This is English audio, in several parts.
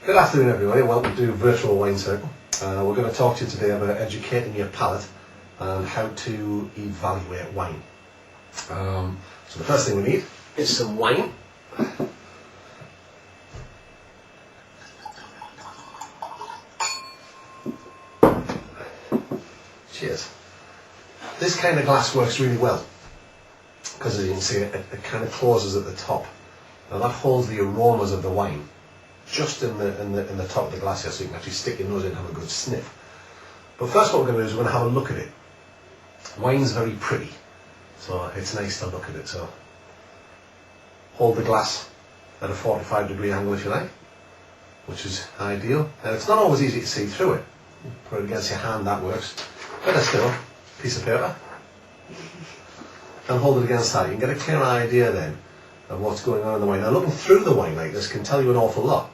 Good afternoon everybody, welcome to Virtual Wine Circle. We're going to talk to you today about educating your palate and how to evaluate wine. So the first thing we need is some wine. Cheers. This kind of glass works really well because as you can see it kind of closes at the top. Now that holds the aromas of the wine just in the top of the glass here, so you can actually stick your nose in and have a good sniff. But first what we're going to do is we're going to have a look at it. Wine's very pretty, so it's nice to look at it. So hold the glass at a 45-degree angle if you like, which is ideal. And it's not always easy to see through it. Put it against your hand, that works. Better still, piece of paper, and hold it against that. You can get a clear idea then of what's going on in the wine. Now looking through the wine like this can tell you an awful lot.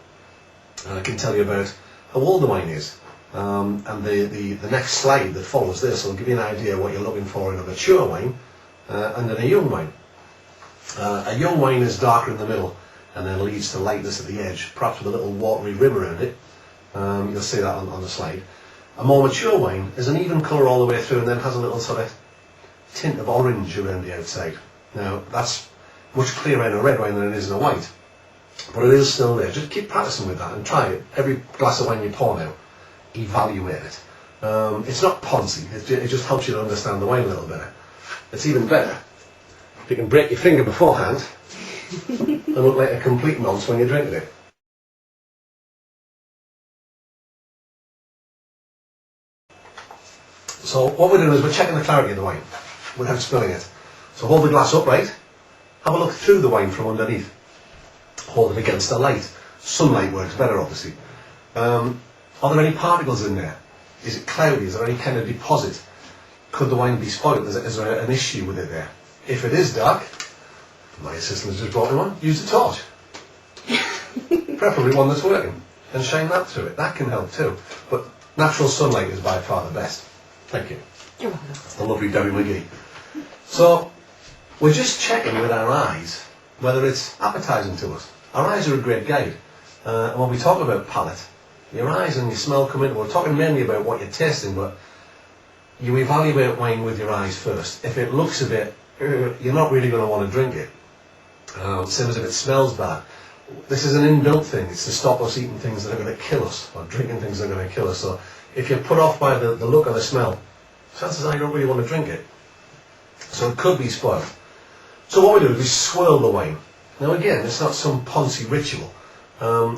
And it can tell you about how old the wine is. And the next slide that follows this will give you an idea of what you're looking for in a mature wine and in a young wine. A young wine is darker in the middle and then leads to lightness at the edge, perhaps with a little watery rim around it. You'll see that on the slide. A more mature wine is an even colour all the way through and then has a little sort of tint of orange around the outside. Now that's much clearer in a red wine than it is in a white. But it is still there. Just keep practicing with that and try it. Every glass of wine you pour now, evaluate it. It's not poncy, it just helps you to understand the wine a little better. It's even better if you can break your finger beforehand and look like a complete nonce when you're drinking it. So what we're doing is we're checking the clarity of the wine without spilling it. So hold the glass upright, have a look through the wine from underneath. Hold it against the light. Sunlight works better obviously. Are there any particles in there? Is it cloudy? Is there any kind of deposit? Could the wine be spoiled? Is there an issue with it there? If it is dark, my assistant has just brought me one, use a torch. Preferably one that's working. And shine that through it. That can help too. But natural sunlight is by far the best. Thank you. You're welcome. That's the lovely Debbie McGee. So, we're just checking with our eyes whether it's appetizing to us. Our eyes are a great guide. And when we talk about palate, your eyes and your smell come in. We're talking mainly about what you're tasting, but you evaluate wine with your eyes first. If it looks a bit, you're not really going to want to drink it. Same as if it smells bad. This is an inbuilt thing. It's to stop us eating things that are going to kill us, or drinking things that are going to kill us. So if you're put off by the look or the smell, chances are you don't really want to drink it. So it could be spoiled. So what we do is we swirl the wine. Now again, it's not some poncy ritual.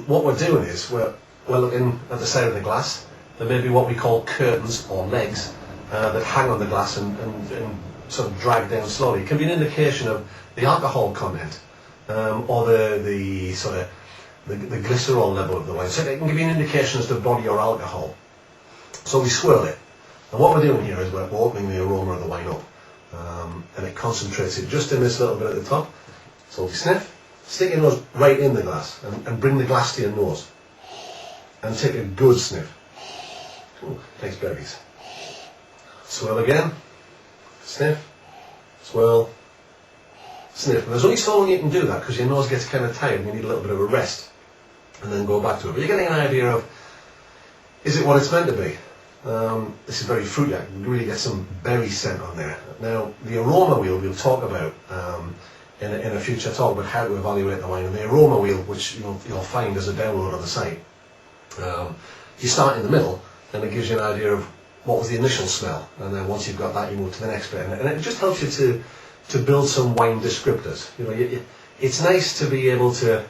What we're doing is we're looking at the side of the glass. There may be what we call curtains or legs that hang on the glass and sort of drag down slowly. It can be an indication of the alcohol content or the sort of the glycerol level of the wine. So it can give you an indication as to body or alcohol. So we swirl it. And what we're doing here is we're opening the aroma of the wine up. And it concentrates it just in this little bit at the top. So we sniff, stick your nose right in the glass and bring the glass to your nose. And take a good sniff. Ooh, nice berries. Swirl again, sniff, swirl, sniff. And there's only so long you can do that because your nose gets kind of tired and you need a little bit of a rest. And then go back to it. But you're getting an idea of, is it what it's meant to be? This is very fruity. You can really get some berry scent on there. Now, the aroma wheel we'll talk about in a future talk about how to evaluate the wine. And the aroma wheel, which you'll find as a download on the site, you start in the middle, and it gives you an idea of what was the initial smell. And then once you've got that, you move to the next bit. And it just helps you to build some wine descriptors. You know, it's nice to be able to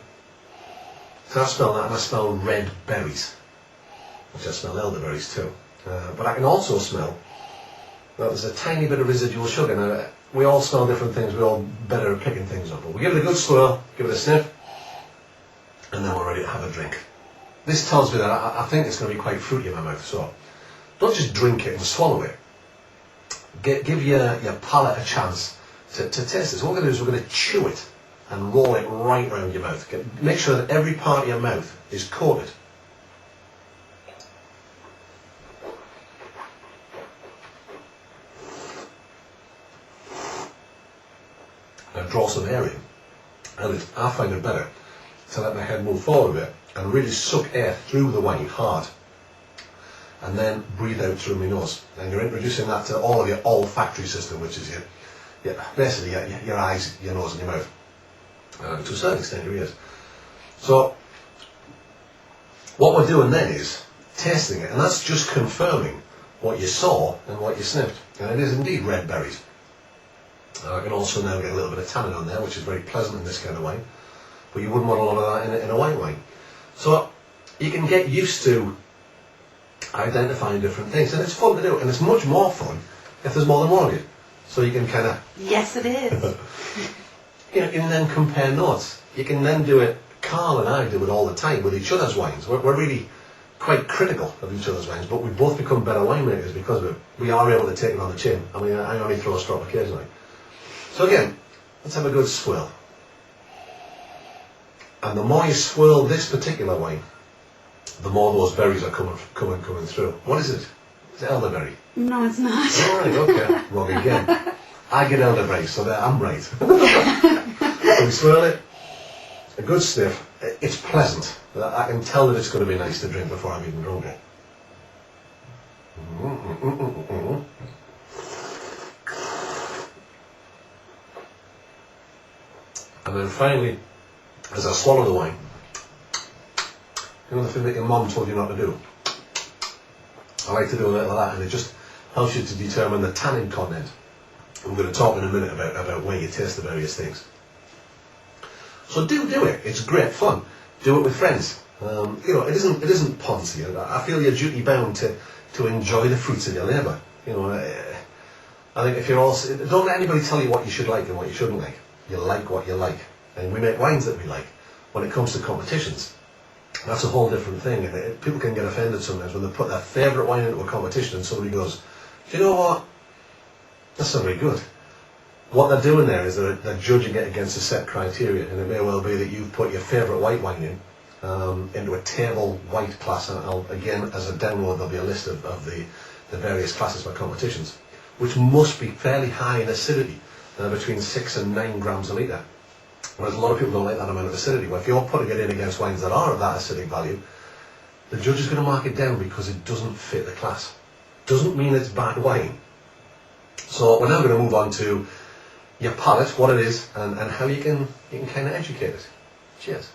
I smell that, and I smell red berries, which I smell elderberries too. But I can also smell that there's a tiny bit of residual sugar. Now, we all smell different things, we're all better at picking things up. But we give it a good swirl, give it a sniff, and then we're ready to have a drink. This tells me that I think it's going to be quite fruity in my mouth, so don't just drink it and swallow it. Give your palate a chance to taste this. What we're going to do is we're going to chew it and roll it right around your mouth. Make sure that every part of your mouth is coated. Now draw some air in, and I find it better to let my head move forward a bit and really suck air through the wine hard, and then breathe out through my nose. And you're introducing that to all of your olfactory system, which is basically your eyes, your nose and your mouth. To a certain extent your ears. So what we're doing then is tasting it, and that's just confirming what you saw and what you sniffed. And it is indeed red berries. I can also now get a little bit of tannin on there, which is very pleasant in this kind of wine. But you wouldn't want a lot of that in a white wine. So you can get used to identifying different things, and it's fun to do, and it's much more fun if there's more than one of you. So you can kind of... Yes, it is. You can then compare notes. You can then do it, Carl and I do it all the time with each other's wines. We're really quite critical of each other's wines, but we both become better winemakers because of it. We are able to take it on the chin. I mean, I only throw a strop occasionally. So again, let's have a good swirl. And the more you swirl this particular wine, the more those berries are coming through. What is it? Is it elderberry? No, it's not. All right, okay. Wrong again. I get elderberry, so I'm right. So we swirl it, a good sniff. It's pleasant. I can tell that it's going to be nice to drink before I've even drunk it. And then finally, as I swallow the wine, you know the thing that your mum told you not to do? I like to do a little of that, and it just helps you to determine the tannin content. I'm going to talk in a minute about where you taste the various things. So do it. It's great fun. Do it with friends. It isn't poncy. I feel you're duty bound to enjoy the fruits of your labour. I think if you're also, don't let anybody tell you what you should like and what you shouldn't like. You like what you like, and we make wines that we like. When it comes to competitions, that's a whole different thing. And people can get offended sometimes when they put their favourite wine into a competition and somebody goes, "Do you know what? That's not very good." What they're doing there is they're judging it against a set criteria, and it may well be that you've put your favourite white wine into a table white class, and again, as a download, there'll be a list of the various classes for competitions, which must be fairly high in acidity, between 6 and 9 grams a litre. Whereas a lot of people don't like that amount of acidity. Well, if you're putting it in against wines that are of that acidic value, the judge is going to mark it down because it doesn't fit the class. Doesn't mean it's bad wine. So we're now going to move on to your palate, what it is, and how you can kind of educate it. Cheers.